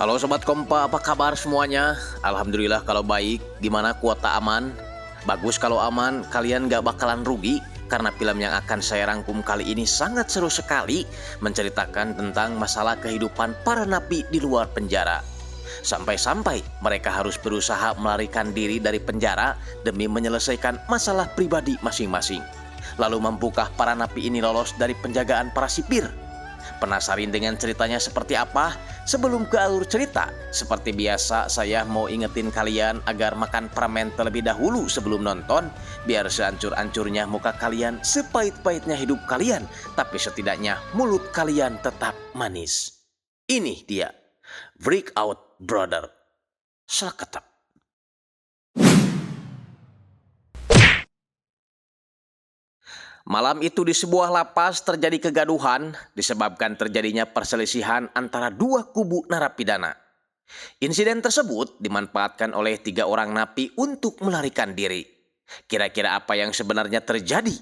Halo Sobat Kompa, apa kabar semuanya? Alhamdulillah kalau baik. Gimana kuota aman? Bagus kalau aman, kalian gak bakalan rugi. Karena film yang akan saya rangkum kali ini sangat seru sekali. Menceritakan tentang masalah kehidupan para napi di luar penjara. Sampai-sampai mereka harus berusaha melarikan diri dari penjara demi menyelesaikan masalah pribadi masing-masing. Lalu mampukah para napi ini lolos dari penjagaan para sipir? Penasaran dengan ceritanya seperti apa? Sebelum ke alur cerita, seperti biasa saya mau ingetin kalian agar makan permen terlebih dahulu sebelum nonton, biar seancur-ancurnya muka kalian, sepahit-pahitnya hidup kalian, tapi setidaknya mulut kalian tetap manis. Ini dia, Breakout Brother. Salakatap. Malam itu di sebuah lapas terjadi kegaduhan disebabkan terjadinya perselisihan antara dua kubu narapidana. Insiden tersebut dimanfaatkan oleh 3 orang napi untuk melarikan diri. Kira-kira apa yang sebenarnya terjadi?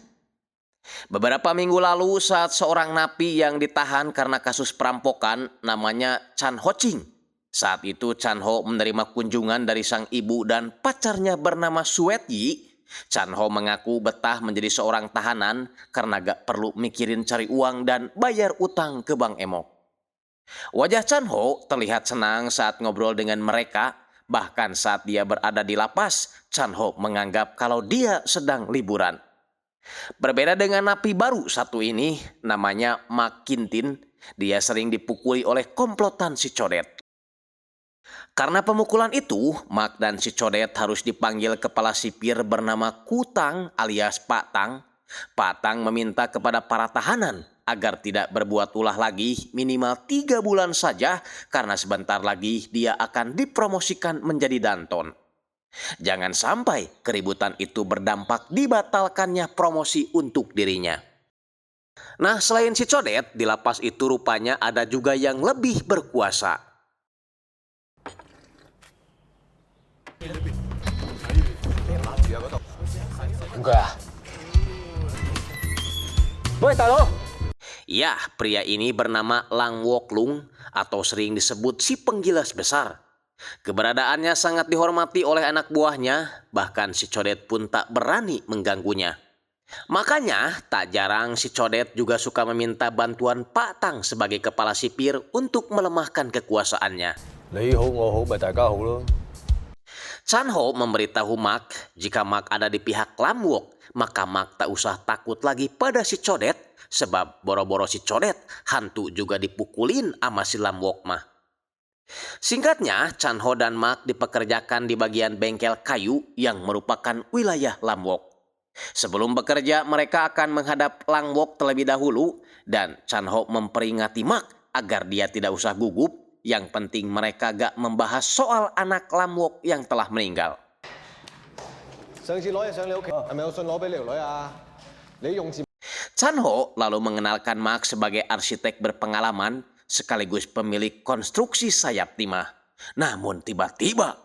Beberapa minggu lalu saat seorang napi yang ditahan karena kasus perampokan namanya Chan Ho Ching. Saat itu Chan Ho menerima kunjungan dari sang ibu dan pacarnya bernama Suet Yi. Chan Ho mengaku betah menjadi seorang tahanan karena gak perlu mikirin cari uang dan bayar utang ke Bang Emok. Wajah Chan Ho terlihat senang saat ngobrol dengan mereka, bahkan saat dia berada di lapas, Chan Ho menganggap kalau dia sedang liburan. Berbeda dengan napi baru satu ini, namanya Mak Kintin, dia sering dipukuli oleh komplotan si Codet. Karena pemukulan itu, Mak dan si Codet harus dipanggil kepala sipir bernama Kutang alias Pak Tang. Pak Tang meminta kepada para tahanan agar tidak berbuat ulah lagi minimal 3 bulan saja karena sebentar lagi dia akan dipromosikan menjadi Danton. Jangan sampai keributan itu berdampak dibatalkannya promosi untuk dirinya. Nah, selain si Codet, di lapas itu rupanya ada juga yang lebih berkuasa. Ya, pria ini bernama Lang Wok Lung atau sering disebut si penggilas besar. Keberadaannya sangat dihormati oleh anak buahnya, bahkan si Codet pun tak berani mengganggunya. Makanya, tak jarang si Codet juga suka meminta bantuan Pak Tang sebagai kepala sipir untuk melemahkan kekuasaannya. Chan Ho memberitahu Mak, jika Mak ada di pihak Lam Wok, maka Mak tak usah takut lagi pada si Codet, sebab boro-boro si Codet hantu juga dipukulin sama si Lam Wok mah. Singkatnya, Chan Ho dan Mak dipekerjakan di bagian bengkel kayu yang merupakan wilayah Lam Wok. Sebelum bekerja, mereka akan menghadap Lang Wok terlebih dahulu, dan Chan Ho memperingati Mak agar dia tidak usah gugup. Yang penting mereka gak membahas soal anak Lam Wok yang telah meninggal. Chan Ho lalu mengenalkan Mak sebagai arsitek berpengalaman sekaligus pemilik konstruksi sayap timah. Namun tiba-tiba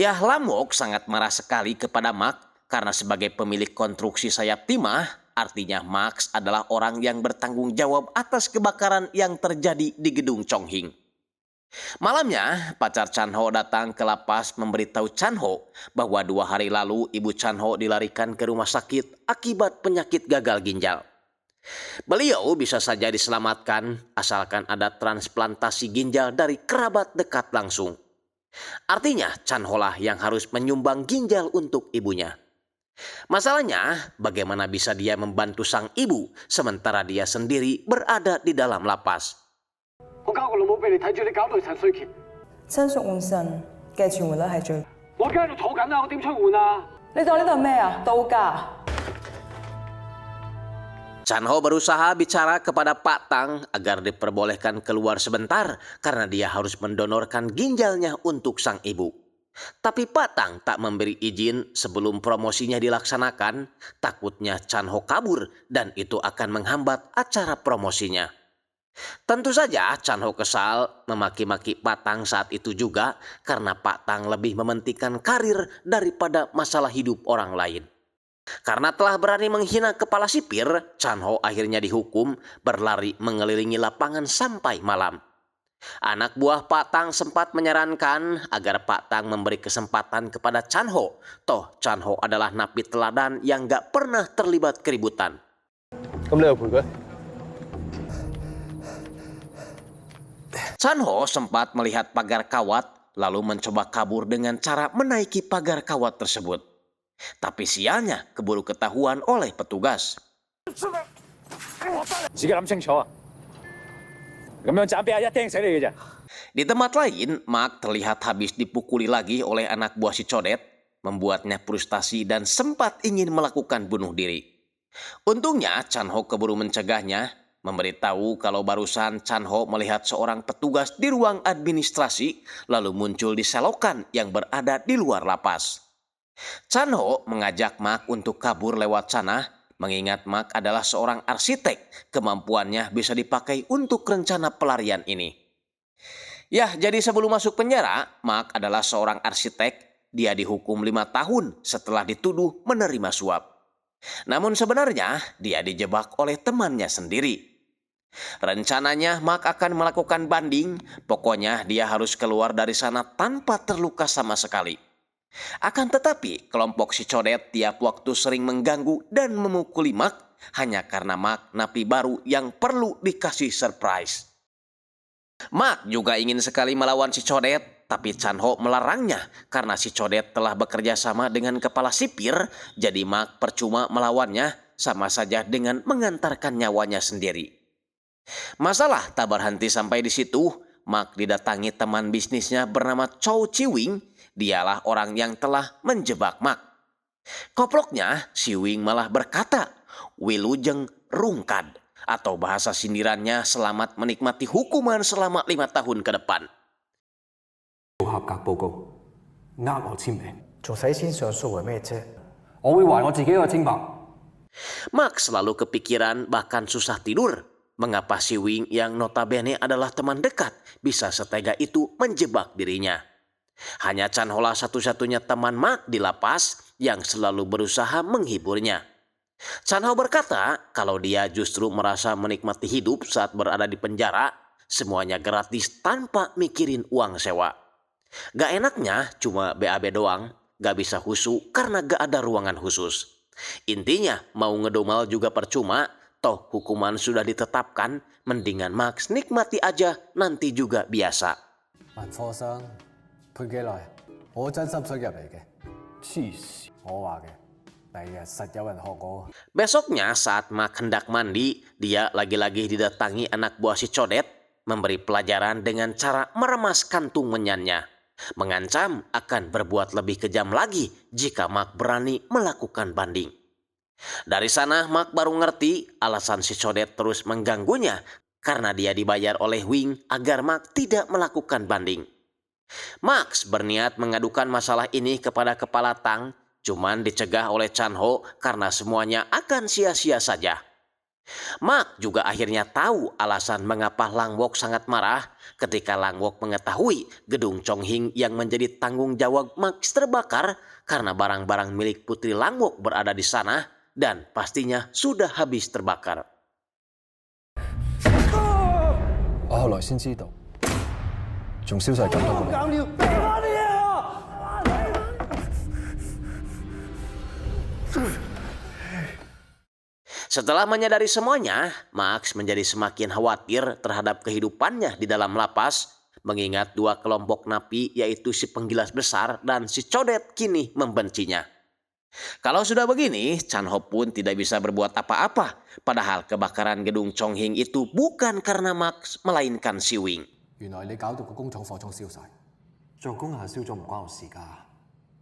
Lam Wok sangat marah sekali kepada Mak karena sebagai pemilik konstruksi sayap timah, artinya Max adalah orang yang bertanggung jawab atas kebakaran yang terjadi di gedung Chongqing. Malamnya, pacar Chan Ho datang ke lapas memberitahu Chan Ho bahwa 2 hari lalu ibu Chan Ho dilarikan ke rumah sakit akibat penyakit gagal ginjal. Beliau bisa saja diselamatkan asalkan ada transplantasi ginjal dari kerabat dekat langsung. Artinya, Chan Ho lah yang harus menyumbang ginjal untuk ibunya. Masalahnya, bagaimana bisa dia membantu sang ibu sementara dia sendiri berada di dalam lapas? Chan Ho berusaha bicara kepada Pak Tang agar diperbolehkan keluar sebentar karena dia harus mendonorkan ginjalnya untuk sang ibu. Tapi Pak Tang tak memberi izin sebelum promosinya dilaksanakan, takutnya Chan Ho kabur dan itu akan menghambat acara promosinya. Tentu saja Chan Ho kesal memaki-maki Pak Tang saat itu juga karena Pak Tang lebih mementingkan karir daripada masalah hidup orang lain. Karena telah berani menghina kepala sipir, Chan Ho akhirnya dihukum berlari mengelilingi lapangan sampai malam. Anak buah Pak Tang sempat menyarankan agar Pak Tang memberi kesempatan kepada Chan Ho. Toh Chan Ho adalah napi teladan yang gak pernah terlibat keributan. Chan Ho sempat melihat pagar kawat, lalu mencoba kabur dengan cara menaiki pagar kawat tersebut. Tapi sialnya keburu ketahuan oleh petugas. Di tempat lain, Mark terlihat habis dipukuli lagi oleh anak buah si Codet, membuatnya frustasi dan sempat ingin melakukan bunuh diri. Untungnya Chan Ho keburu mencegahnya, memberitahu kalau barusan Chan Ho melihat seorang petugas di ruang administrasi lalu muncul di selokan yang berada di luar lapas. Chan Ho mengajak Mark untuk kabur lewat sana, mengingat Mark adalah seorang arsitek, kemampuannya bisa dipakai untuk rencana pelarian ini. Ya, jadi sebelum masuk penjara, Mark adalah seorang arsitek, dia dihukum 5 tahun setelah dituduh menerima suap. Namun sebenarnya dia dijebak oleh temannya sendiri. Rencananya Mark akan melakukan banding, pokoknya dia harus keluar dari sana tanpa terluka sama sekali. Akan tetapi kelompok si Codet tiap waktu sering mengganggu dan memukuli Mark hanya karena Mark napi baru yang perlu dikasih surprise. Mark juga ingin sekali melawan si Codet, tapi Chan Ho melarangnya karena si Codet telah bekerja sama dengan kepala sipir, jadi Mark percuma melawannya, sama saja dengan mengantarkan nyawanya sendiri. Masalah tak berhenti sampai di situ. Mark didatangi teman bisnisnya bernama Chow Chi-wing. Dialah orang yang telah menjebak Mark. Koploknya, si Wing malah berkata, "Wilujeng rungkad," atau bahasa sindirannya selamat menikmati hukuman selama 5 tahun ke depan. Mark selalu kepikiran bahkan susah tidur. Mengapa si Wing yang notabene adalah teman dekat bisa setega itu menjebak dirinya? Hanya Chan Ho lah satu-satunya teman Mark di lapas yang selalu berusaha menghiburnya. Chan Ho berkata kalau dia justru merasa menikmati hidup saat berada di penjara, semuanya gratis tanpa mikirin uang sewa. Gak enaknya cuma BAB doang, gak bisa husu karena gak ada ruangan khusus. Intinya mau ngedomal juga percuma, toh hukuman sudah ditetapkan, mendingan Max nikmati aja, nanti juga biasa. Besoknya saat Mark hendak mandi, dia lagi-lagi didatangi anak buah si Codet, memberi pelajaran dengan cara meremas kantung menyannya. Mengancam akan berbuat lebih kejam lagi jika Mark berani melakukan banding. Dari sana Mark baru ngerti alasan si Codet terus mengganggunya karena dia dibayar oleh Wing agar Mark tidak melakukan banding. Max berniat mengadukan masalah ini kepada kepala Tang, cuman dicegah oleh Chan Ho karena semuanya akan sia-sia saja. Mark juga akhirnya tahu alasan mengapa Lang Wok sangat marah ketika Lang Wok mengetahui gedung Chong Hing yang menjadi tanggung jawab Max terbakar karena barang-barang milik putri Lang Wok berada di sana dan pastinya sudah habis terbakar. Setelah menyadari semuanya, Max menjadi semakin khawatir terhadap kehidupannya di dalam lapas, mengingat 2 kelompok napi yaitu si penggilas besar dan si Codet kini membencinya. Kalau sudah begini, Chan Ho pun tidak bisa berbuat apa-apa, padahal kebakaran gedung Chong Hing itu bukan karena Max, melainkan si Wing.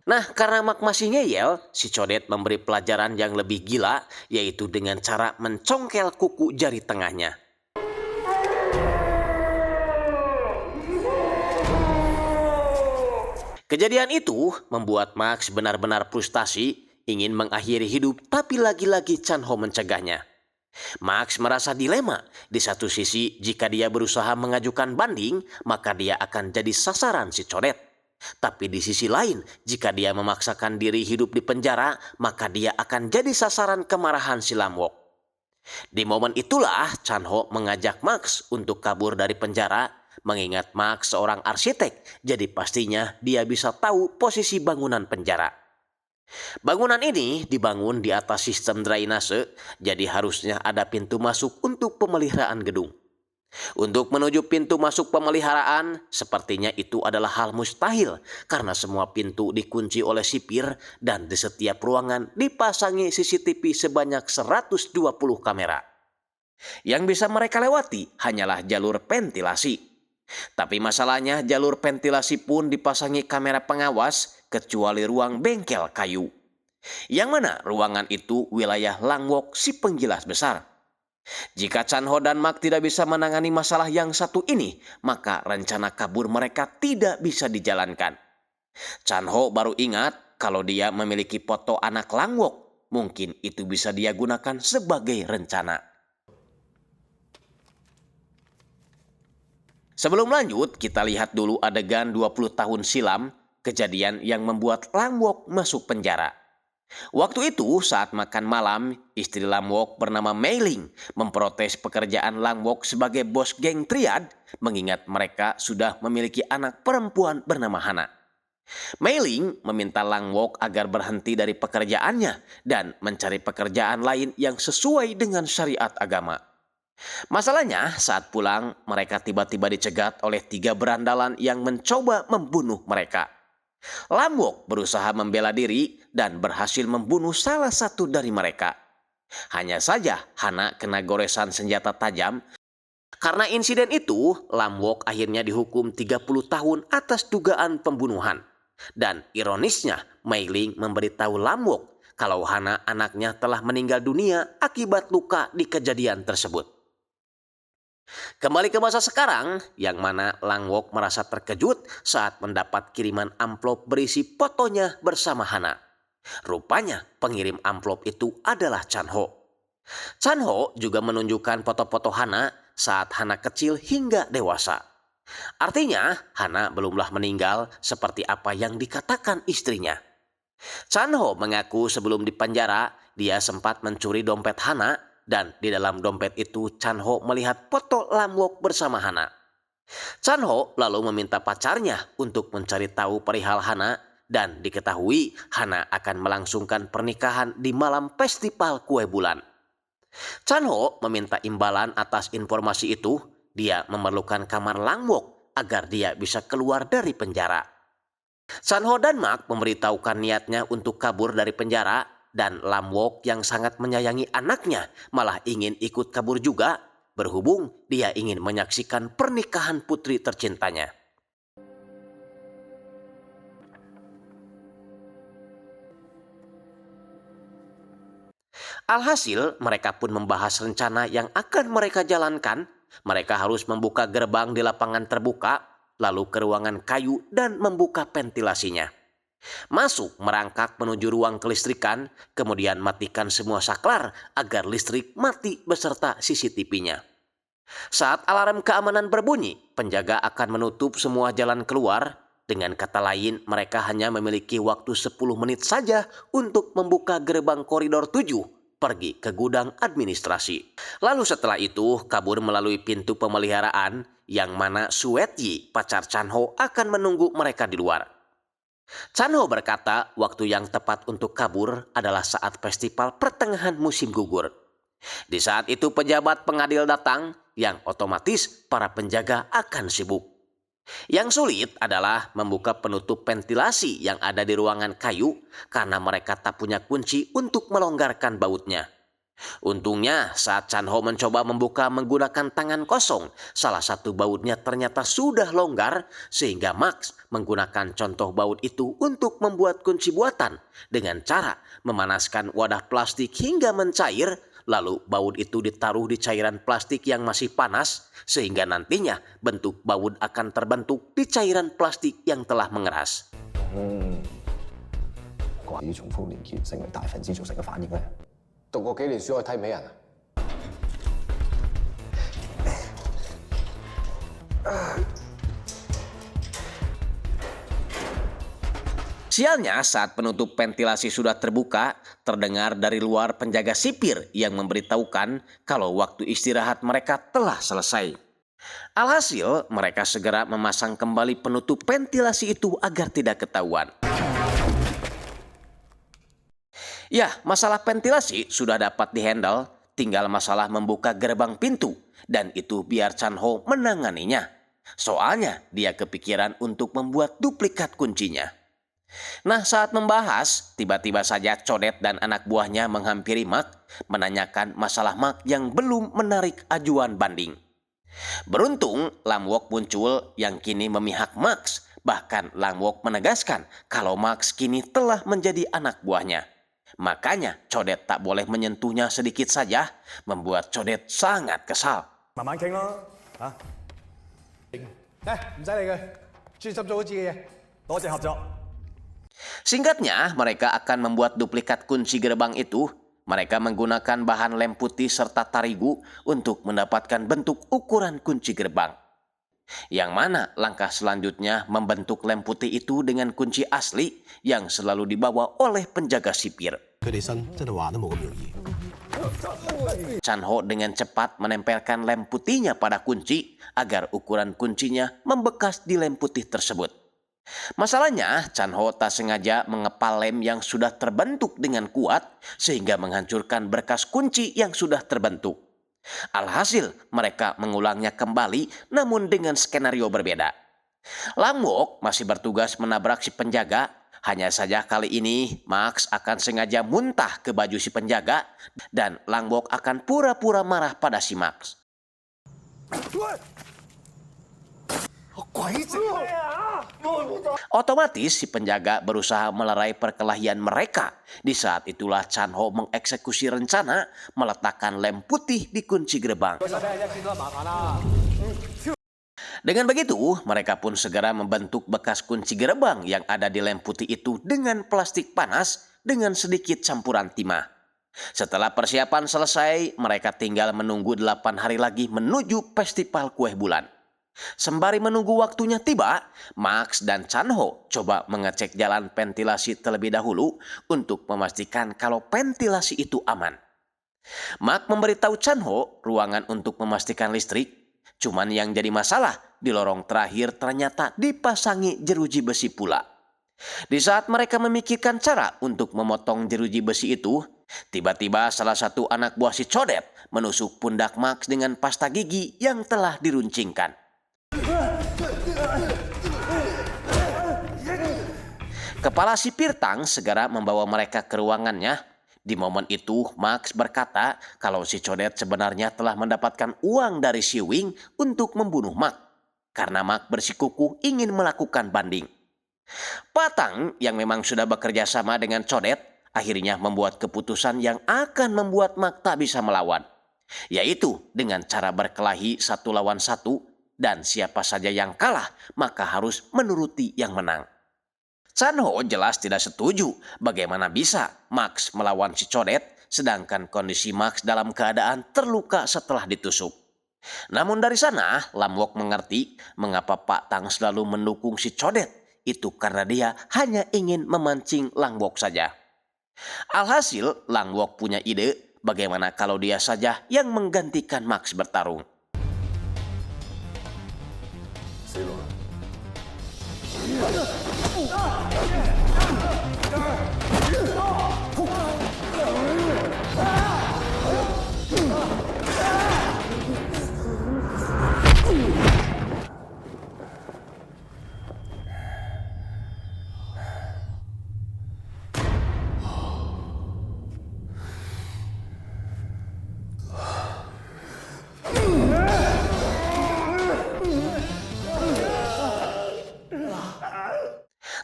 Nah, karena Mark masih ngeyel, si Codet memberi pelajaran yang lebih gila, yaitu dengan cara mencongkel kuku jari tengahnya. Kejadian itu membuat Max benar-benar frustasi, ingin mengakhiri hidup, tapi lagi-lagi Chan Ho mencegahnya. Max merasa dilema. Di satu sisi, jika dia berusaha mengajukan banding, maka dia akan jadi sasaran si Codet. Tapi di sisi lain, jika dia memaksakan diri hidup di penjara, maka dia akan jadi sasaran kemarahan si Lam Wok. Di momen itulah Chan Ho mengajak Max untuk kabur dari penjara, mengingat Max seorang arsitek, jadi pastinya dia bisa tahu posisi bangunan penjara. Bangunan ini dibangun di atas sistem drainase, jadi harusnya ada pintu masuk untuk pemeliharaan gedung. Untuk menuju pintu masuk pemeliharaan, sepertinya itu adalah hal mustahil karena semua pintu dikunci oleh sipir dan di setiap ruangan dipasangi CCTV sebanyak 120 kamera. Yang bisa mereka lewati hanyalah jalur ventilasi. Tapi masalahnya jalur ventilasi pun dipasangi kamera pengawas kecuali ruang bengkel kayu. Yang mana ruangan itu wilayah Lang Wok si penggilas besar. Jika Chan Ho dan Mak tidak bisa menangani masalah yang satu ini, maka rencana kabur mereka tidak bisa dijalankan. Chan Ho baru ingat kalau dia memiliki foto anak Lang Wok. Mungkin itu bisa dia gunakan sebagai rencana. Sebelum lanjut, kita lihat dulu adegan 20 tahun silam, kejadian yang membuat Lang Wok masuk penjara. Waktu itu saat makan malam, istri Lam Wok bernama Mei Ling memprotes pekerjaan Lam Wok sebagai bos geng Triad, mengingat mereka sudah memiliki anak perempuan bernama Hana. Mei Ling meminta Lam Wok agar berhenti dari pekerjaannya dan mencari pekerjaan lain yang sesuai dengan syariat agama. Masalahnya saat pulang mereka tiba-tiba dicegat oleh 3 berandalan yang mencoba membunuh mereka. Lam Wok berusaha membela diri dan berhasil membunuh salah satu dari mereka. Hanya saja Hana kena goresan senjata tajam. Karena insiden itu, Lam Wok akhirnya dihukum 30 tahun atas dugaan pembunuhan. Dan ironisnya, Mei Ling memberitahu Lam Wok kalau Hana anaknya telah meninggal dunia akibat luka di kejadian tersebut. Kembali ke masa sekarang, yang mana Lang Wok merasa terkejut saat mendapat kiriman amplop berisi fotonya bersama Hana. Rupanya pengirim amplop itu adalah Chan Ho. Chan Ho juga menunjukkan foto-foto Hana saat Hana kecil hingga dewasa. Artinya, Hana belumlah meninggal seperti apa yang dikatakan istrinya. Chan Ho mengaku sebelum dipenjara, dia sempat mencuri dompet Hana. Dan di dalam dompet itu Chan Ho melihat foto Lam Wok bersama Hana. Chan Ho lalu meminta pacarnya untuk mencari tahu perihal Hana dan diketahui Hana akan melangsungkan pernikahan di malam festival kue bulan. Chan Ho meminta imbalan atas informasi itu. Dia memerlukan kamar Lam Wok agar dia bisa keluar dari penjara. Chan Ho dan Mak memberitahukan niatnya untuk kabur dari penjara. Dan Lam Wok yang sangat menyayangi anaknya malah ingin ikut kabur juga, berhubung dia ingin menyaksikan pernikahan putri tercintanya. Alhasil, mereka pun membahas rencana yang akan mereka jalankan. Mereka harus membuka gerbang di lapangan terbuka, lalu ke ruangan kayu dan membuka ventilasinya. Masuk merangkak menuju ruang kelistrikan, kemudian matikan semua saklar agar listrik mati beserta CCTV-nya. Saat alarm keamanan berbunyi, penjaga akan menutup semua jalan keluar. Dengan kata lain, mereka hanya memiliki waktu 10 menit saja untuk membuka gerbang koridor 7, pergi ke gudang administrasi. Lalu setelah itu, kabur melalui pintu pemeliharaan, yang mana Suetyi, pacar Chan Ho, akan menunggu mereka di luar. Chan Ho berkata waktu yang tepat untuk kabur adalah saat festival pertengahan musim gugur. Di saat itu pejabat pengadil datang, yang otomatis para penjaga akan sibuk. Yang sulit adalah membuka penutup ventilasi yang ada di ruangan kayu karena mereka tak punya kunci untuk melonggarkan bautnya. Untungnya saat Chan Ho mencoba membuka menggunakan tangan kosong, salah satu bautnya ternyata sudah longgar sehingga Max menggunakan contoh baut itu untuk membuat kunci buatan dengan cara memanaskan wadah plastik hingga mencair, lalu baut itu ditaruh di cairan plastik yang masih panas sehingga nantinya bentuk baut akan terbentuk di cairan plastik yang telah mengeras. 關於重複連結成為大分子造成嘅反應咧？讀過幾年書，我睇唔起人啊！ Sialnya saat penutup ventilasi sudah terbuka, terdengar dari luar penjaga sipir yang memberitahukan kalau waktu istirahat mereka telah selesai. Alhasil, mereka segera memasang kembali penutup ventilasi itu agar tidak ketahuan. Ya, masalah ventilasi sudah dapat dihandle, tinggal masalah membuka gerbang pintu, dan itu biar Chan Ho menanganinya. Soalnya dia kepikiran untuk membuat duplikat kuncinya. Nah, saat membahas, tiba-tiba saja Codet dan anak buahnya menghampiri Mark, menanyakan masalah Mark yang belum menarik ajuan banding. Beruntung, Lam Wok muncul yang kini memihak Max. Bahkan Lam Wok menegaskan kalau Max kini telah menjadi anak buahnya. Makanya Codet tak boleh menyentuhnya sedikit saja, membuat Codet sangat kesal. 慢慢傾咯，嚇。唔使理佢，專心做好自己嘢。多謝合作。 Singkatnya, mereka akan membuat duplikat kunci gerbang itu. Mereka menggunakan bahan lem putih serta tarigu untuk mendapatkan bentuk ukuran kunci gerbang. Yang mana langkah selanjutnya membentuk lem putih itu dengan kunci asli yang selalu dibawa oleh penjaga sipir. Chan Ho dengan cepat menempelkan lem putihnya pada kunci agar ukuran kuncinya membekas di lem putih tersebut. Masalahnya, Chan Ho tak sengaja mengepal lem yang sudah terbentuk dengan kuat sehingga menghancurkan berkas kunci yang sudah terbentuk. Alhasil, mereka mengulangnya kembali namun dengan skenario berbeda. Lam Wok masih bertugas menabrak si penjaga, hanya saja kali ini Max akan sengaja muntah ke baju si penjaga dan Lam Wok akan pura-pura marah pada si Max. Otomatis si penjaga berusaha melerai perkelahian mereka. Di saat itulah Chan Ho mengeksekusi rencana meletakkan lem putih di kunci gerbang. Dengan begitu, mereka pun segera membentuk bekas kunci gerbang yang ada di lem putih itu dengan plastik panas dengan sedikit campuran timah. Setelah persiapan selesai, mereka tinggal menunggu 8 hari lagi menuju festival kue bulan. Sembari menunggu waktunya tiba, Max dan Chan Ho coba mengecek jalan ventilasi terlebih dahulu untuk memastikan kalau ventilasi itu aman. Max memberitahu Chan Ho ruangan untuk memastikan listrik, cuman yang jadi masalah di lorong terakhir ternyata dipasangi jeruji besi pula. Di saat mereka memikirkan cara untuk memotong jeruji besi itu, tiba-tiba salah satu anak buah si Codet menusuk pundak Max dengan pasta gigi yang telah diruncingkan. Kepala sipir Tang segera membawa mereka ke ruangannya. Di momen itu, Max berkata kalau si Codet sebenarnya telah mendapatkan uang dari si Wing untuk membunuh Max, karena Max bersikukuh ingin melakukan banding. Patang yang memang sudah bekerja sama dengan Codet akhirnya membuat keputusan yang akan membuat Max tak bisa melawan, yaitu dengan cara berkelahi 1 lawan 1, dan siapa saja yang kalah maka harus menuruti yang menang. Chan Ho jelas tidak setuju bagaimana bisa Max melawan si Codet sedangkan kondisi Max dalam keadaan terluka setelah ditusuk. Namun dari sana Lam Wok mengerti mengapa Pak Tang selalu mendukung si Codet. Itu karena dia hanya ingin memancing Lam Wok saja. Alhasil Lam Wok punya ide bagaimana kalau dia saja yang menggantikan Max bertarung.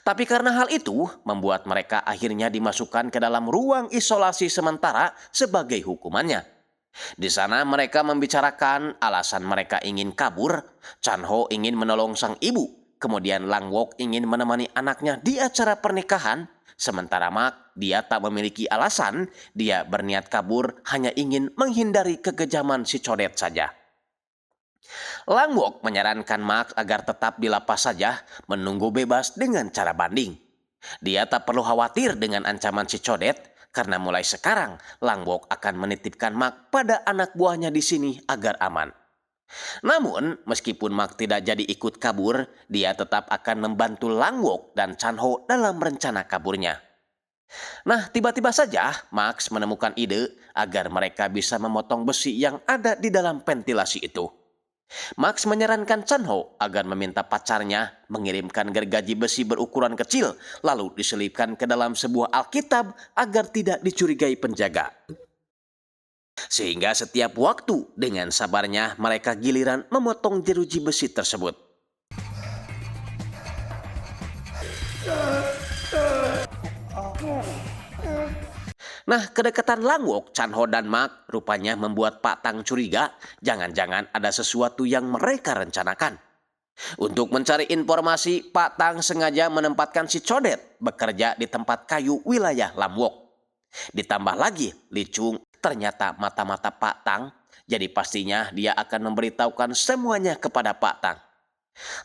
Tapi karena hal itu, membuat mereka akhirnya dimasukkan ke dalam ruang isolasi sementara sebagai hukumannya. Di sana mereka membicarakan alasan mereka ingin kabur. Chan Ho ingin menolong sang ibu, kemudian Lam Wok ingin menemani anaknya di acara pernikahan. Sementara Max, dia tak memiliki alasan, dia berniat kabur hanya ingin menghindari kekejaman si Codet saja. Lam Wok menyarankan Max agar tetap di lapas saja, menunggu bebas dengan cara banding. Dia tak perlu khawatir dengan ancaman si Codet, karena mulai sekarang Lang Wok akan menitipkan Mak pada anak buahnya di sini agar aman. Namun, meskipun Mak tidak jadi ikut kabur, dia tetap akan membantu Lang Wok dan Chan Ho dalam rencana kaburnya. Nah, tiba-tiba saja Max menemukan ide agar mereka bisa memotong besi yang ada di dalam ventilasi itu. Max menyarankan Chan Ho agar meminta pacarnya mengirimkan gergaji besi berukuran kecil lalu diselipkan ke dalam sebuah Alkitab agar tidak dicurigai penjaga. Sehingga setiap waktu dengan sabarnya mereka giliran memotong jeruji besi tersebut. Nah, kedekatan Lang Wok, Chan Ho dan Mak rupanya membuat Pak Tang curiga jangan-jangan ada sesuatu yang mereka rencanakan. Untuk mencari informasi, Pak Tang sengaja menempatkan si Codet bekerja di tempat kayu wilayah Lam Wok. Ditambah lagi, Li Chung ternyata mata-mata Pak Tang, jadi pastinya dia akan memberitahukan semuanya kepada Pak Tang.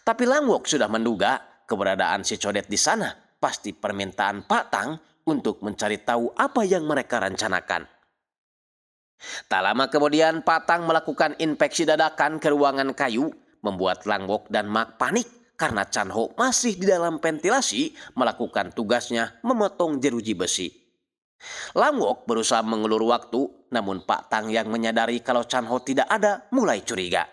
Tapi Lang Wok sudah menduga keberadaan si Codet di sana pasti permintaan Pak Tang untuk mencari tahu apa yang mereka rencanakan. Tak lama kemudian Pak Tang melakukan inspeksi dadakan ke ruangan kayu, membuat Lang Wok dan Mak panik karena Chan Ho masih di dalam ventilasi melakukan tugasnya memotong jeruji besi. Lang Wok berusaha mengulur waktu, namun Pak Tang yang menyadari kalau Chan Ho tidak ada mulai curiga.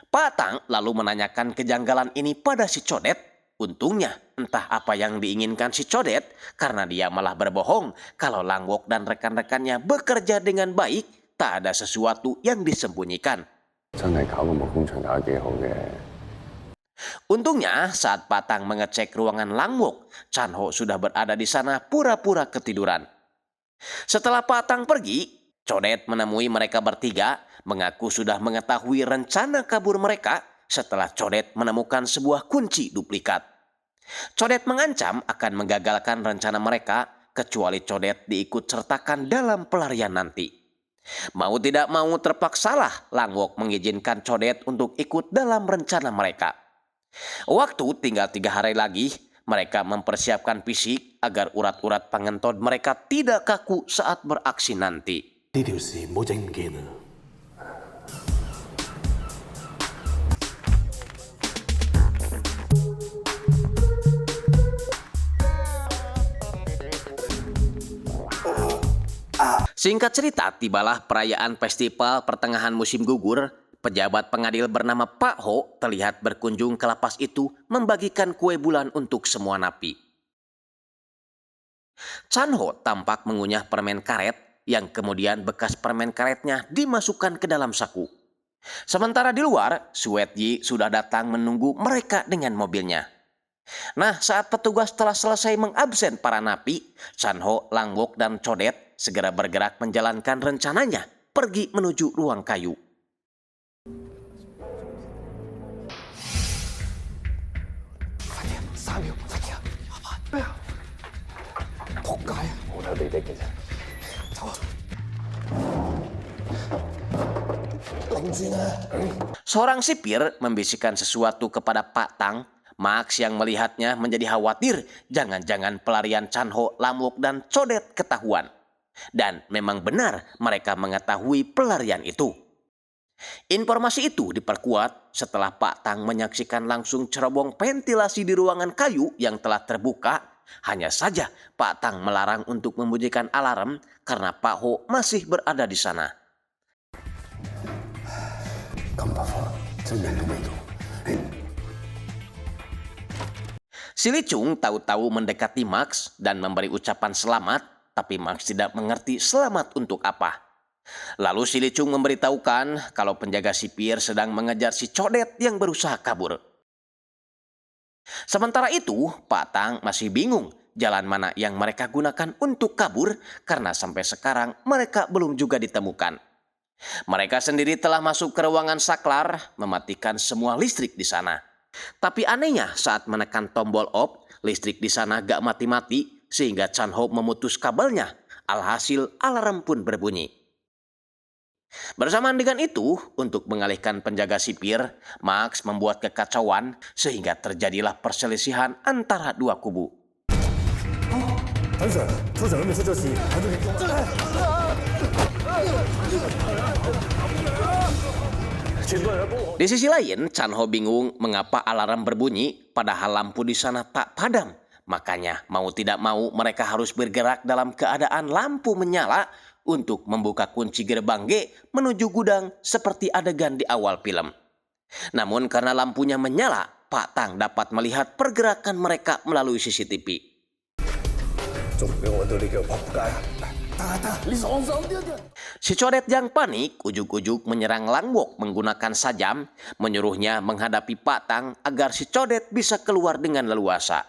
Pak Tang lalu menanyakan kejanggalan ini pada si Codet. Untungnya, entah apa yang diinginkan si Codet, karena dia malah berbohong kalau Lang Wok dan rekan-rekannya bekerja dengan baik, tak ada sesuatu yang disembunyikan. Untungnya, saat Pak Tang mengecek ruangan Lang Wok, Chan Ho sudah berada di sana pura-pura ketiduran. Setelah Pak Tang pergi, Codet menemui mereka bertiga, mengaku sudah mengetahui rencana kabur mereka setelah Codet menemukan sebuah kunci duplikat. Codet mengancam akan menggagalkan rencana mereka kecuali Codet diikut sertakan dalam pelarian nanti. Mau tidak mau terpaksalah Lang Wok mengizinkan Codet untuk ikut dalam rencana mereka. Waktu tinggal 3 hari lagi, mereka mempersiapkan fisik agar urat-urat pengentod mereka tidak kaku saat beraksi nanti. Singkat cerita, tibalah perayaan festival pertengahan musim gugur. Pejabat pengadil bernama Pak Ho terlihat berkunjung ke lapas itu membagikan kue bulan untuk semua napi. Chan Ho tampak mengunyah permen karet yang kemudian bekas permen karetnya dimasukkan ke dalam saku. Sementara di luar, Suet Yi sudah datang menunggu mereka dengan mobilnya. Nah, saat petugas telah selesai mengabsen para napi, Chan Ho, Lang Wok, dan Codet segera bergerak menjalankan rencananya, pergi menuju ruang kayu. Seorang sipir membisikkan sesuatu kepada Pak Tang. Max yang melihatnya menjadi khawatir jangan-jangan pelarian Chan Ho, Lam Wok, dan Codet ketahuan. Dan memang benar mereka mengetahui pelarian itu. Informasi itu diperkuat setelah Pak Tang menyaksikan langsung cerobong ventilasi di ruangan kayu yang telah terbuka. Hanya saja Pak Tang melarang untuk membunyikan alarm karena Pak Ho masih berada di sana. Si Li Chung tahu-tahu mendekati Max dan memberi ucapan selamat, tapi Max tidak mengerti selamat untuk apa. Lalu si Li Chung memberitahukan kalau penjaga sipir sedang mengejar si Codet yang berusaha kabur. Sementara itu, Pak Tang masih bingung jalan mana yang mereka gunakan untuk kabur karena sampai sekarang mereka belum juga ditemukan. Mereka sendiri telah masuk ke ruangan saklar, mematikan semua listrik di sana. Tapi anehnya saat menekan tombol off, listrik di sana gak mati-mati sehingga Chan Ho memutus kabelnya. Alhasil alarm pun berbunyi. Bersamaan dengan itu, untuk mengalihkan penjaga sipir, Max membuat kekacauan sehingga terjadilah perselisihan antara dua kubu. 谭 Sir， 出整个没事就行，谭主任。 Di sisi lain, Chan Ho bingung mengapa alarm berbunyi padahal lampu di sana tak padam. Makanya mau tidak mau mereka harus bergerak dalam keadaan lampu menyala untuk membuka kunci gerbang G menuju gudang seperti adegan di awal film. Namun karena lampunya menyala, Pak Tang dapat melihat pergerakan mereka melalui CCTV. 仲俾我到你腳仆街。你爽手啲嘅。 Si codet yang panik ujuk-ujuk menyerang Lang Wok menggunakan sajam, menyuruhnya menghadapi Pak Tang agar si codet bisa keluar dengan leluasa.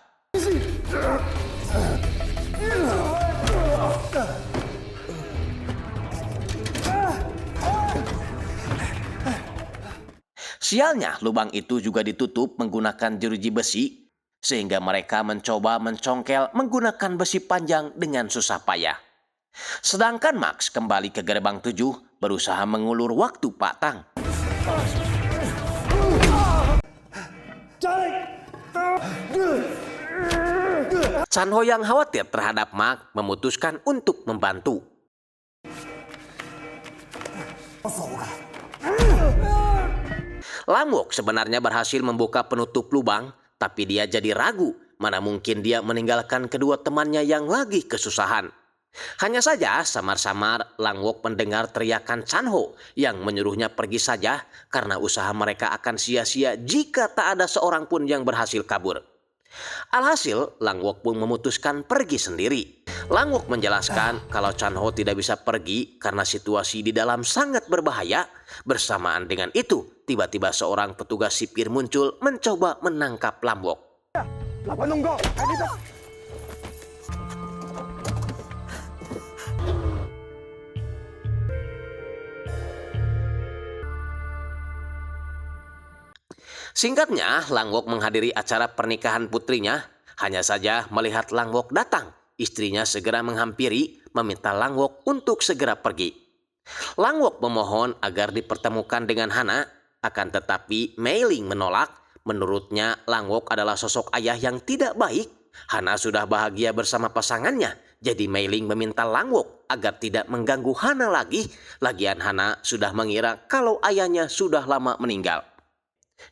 Sialnya, lubang itu juga ditutup menggunakan jeruji besi, sehingga mereka mencoba mencongkel menggunakan besi panjang dengan susah payah. Sedangkan Max kembali ke gerbang 7 berusaha mengulur waktu Pak Tang. Chan Ho yang khawatir terhadap Max memutuskan untuk membantu. Lang Wok sebenarnya berhasil membuka penutup lubang, tapi dia jadi ragu mana mungkin dia meninggalkan kedua temannya yang lagi kesusahan. Hanya saja samar-samar Lang Wok mendengar teriakan Chan Ho yang menyuruhnya pergi saja karena usaha mereka akan sia-sia jika tak ada seorang pun yang berhasil kabur. Alhasil, Lang Wok pun memutuskan pergi sendiri. Lang Wok menjelaskan kalau Chan Ho tidak bisa pergi karena situasi di dalam sangat berbahaya. Bersamaan dengan itu, tiba-tiba seorang petugas sipir muncul mencoba menangkap Lang Wok. Singkatnya, Lang Wok menghadiri acara pernikahan putrinya. Hanya saja melihat Lang Wok datang, istrinya segera menghampiri, meminta Lang Wok untuk segera pergi. Lang Wok memohon agar dipertemukan dengan Hana, akan tetapi Mei Ling menolak. Menurutnya, Lang Wok adalah sosok ayah yang tidak baik. Hana sudah bahagia bersama pasangannya, jadi Mei Ling meminta Lang Wok agar tidak mengganggu Hana lagi. Lagian Hana sudah mengira kalau ayahnya sudah lama meninggal.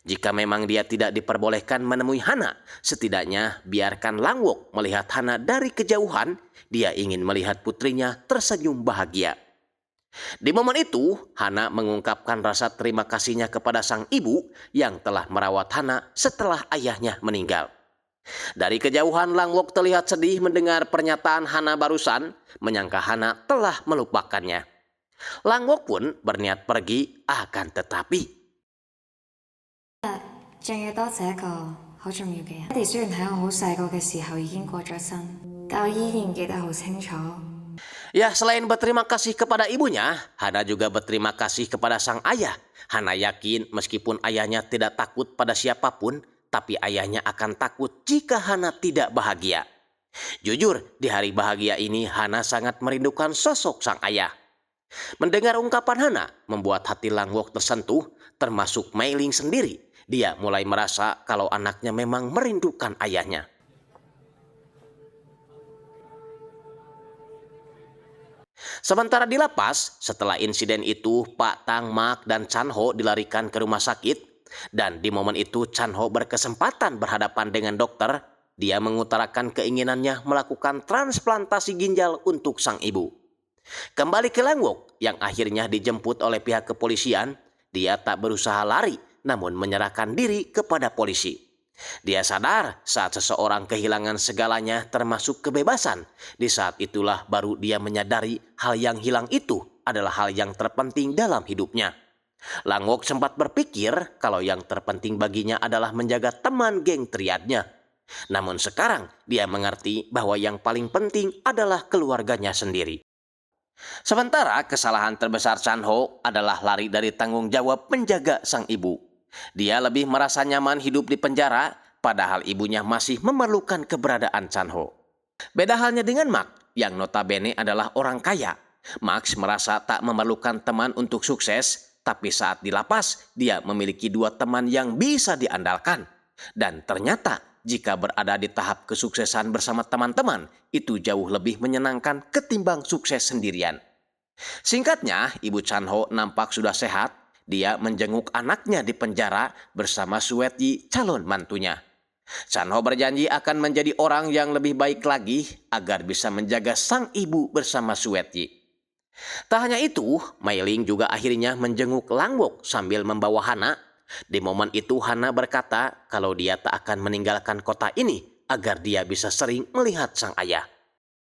Jika memang dia tidak diperbolehkan menemui Hana, setidaknya biarkan Lang Wok melihat Hana dari kejauhan. Dia ingin melihat putrinya tersenyum bahagia. Di momen itu, Hana mengungkapkan rasa terima kasihnya kepada sang ibu yang telah merawat Hana setelah ayahnya meninggal. Dari kejauhan, Lang Wok terlihat sedih mendengar pernyataan Hana barusan, menyangka Hana telah melupakannya. Lang Wok pun berniat pergi, akan tetapi 仲要多謝一個好重要嘅人。爹哋雖然喺我好細個嘅時候已經過咗身，但我依然記得好清楚。 Ya, selain berterima kasih kepada ibunya, Hana juga berterima kasih kepada sang ayah. Hana yakin meskipun ayahnya tidak takut pada siapapun, tapi ayahnya akan takut jika Hana tidak bahagia. Jujur, di hari bahagia ini Hana sangat merindukan sosok sang ayah. Mendengar ungkapan Hana membuat hati Lang Wok tersentuh, termasuk Mei Ling sendiri. Dia mulai merasa kalau anaknya memang merindukan ayahnya. Sementara di lapas, setelah insiden itu, Pak Tang, Mak, dan Chan Ho dilarikan ke rumah sakit. Dan di momen itu Chan Ho berkesempatan berhadapan dengan dokter. Dia mengutarakan keinginannya melakukan transplantasi ginjal untuk sang ibu. Kembali ke Lang Wok yang akhirnya dijemput oleh pihak kepolisian, dia tak berusaha lari, namun menyerahkan diri kepada polisi. Dia sadar saat seseorang kehilangan segalanya termasuk kebebasan. Di saat itulah baru dia menyadari hal yang hilang itu adalah hal yang terpenting dalam hidupnya. Lang Wok sempat berpikir kalau yang terpenting baginya adalah menjaga teman geng triadnya. Namun sekarang dia mengerti bahwa yang paling penting adalah keluarganya sendiri. Sementara kesalahan terbesar Chan Ho adalah lari dari tanggung jawab menjaga sang ibu. Dia lebih merasa nyaman hidup di penjara, padahal ibunya masih memerlukan keberadaan Chan Ho. Beda halnya dengan Mak, yang notabene adalah orang kaya. Max merasa tak memerlukan teman untuk sukses, tapi saat di lapas, dia memiliki 2 teman yang bisa diandalkan. Dan ternyata, jika berada di tahap kesuksesan bersama teman-teman, itu jauh lebih menyenangkan ketimbang sukses sendirian. Singkatnya, Ibu Chan-ho nampak sudah sehat. Dia menjenguk anaknya di penjara bersama Suet-yi, calon mantunya. Chan-ho berjanji akan menjadi orang yang lebih baik lagi agar bisa menjaga sang ibu bersama Suet-yi. Tak hanya itu, Mei Ling juga akhirnya menjenguk Lang Wook sambil membawa Hana. Di momen itu Hana berkata kalau dia tak akan meninggalkan kota ini agar dia bisa sering melihat sang ayah.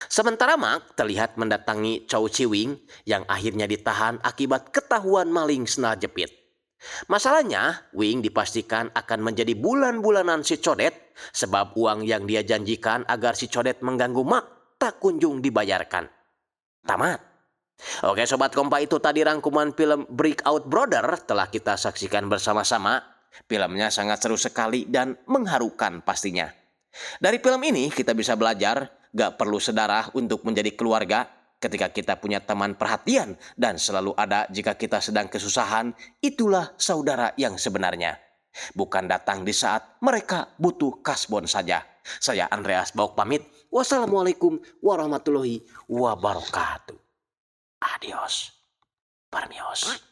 Sementara Mak terlihat mendatangi Chow Chi-wing yang akhirnya ditahan akibat ketahuan maling sendal jepit. Masalahnya, Wing dipastikan akan menjadi bulan-bulanan si Codet sebab uang yang dia janjikan agar si Codet mengganggu Mak tak kunjung dibayarkan. Tamat. Oke Sobat Kompa, itu tadi rangkuman film Breakout Brother telah kita saksikan bersama-sama. Filmnya sangat seru sekali dan mengharukan pastinya. Dari film ini kita bisa belajar gak perlu sedarah untuk menjadi keluarga. Ketika kita punya teman perhatian dan selalu ada jika kita sedang kesusahan, itulah saudara yang sebenarnya. Bukan datang di saat mereka butuh kasbon saja. Saya Andreas Bauk pamit. Wassalamualaikum warahmatullahi wabarakatuh. Adios. Permios.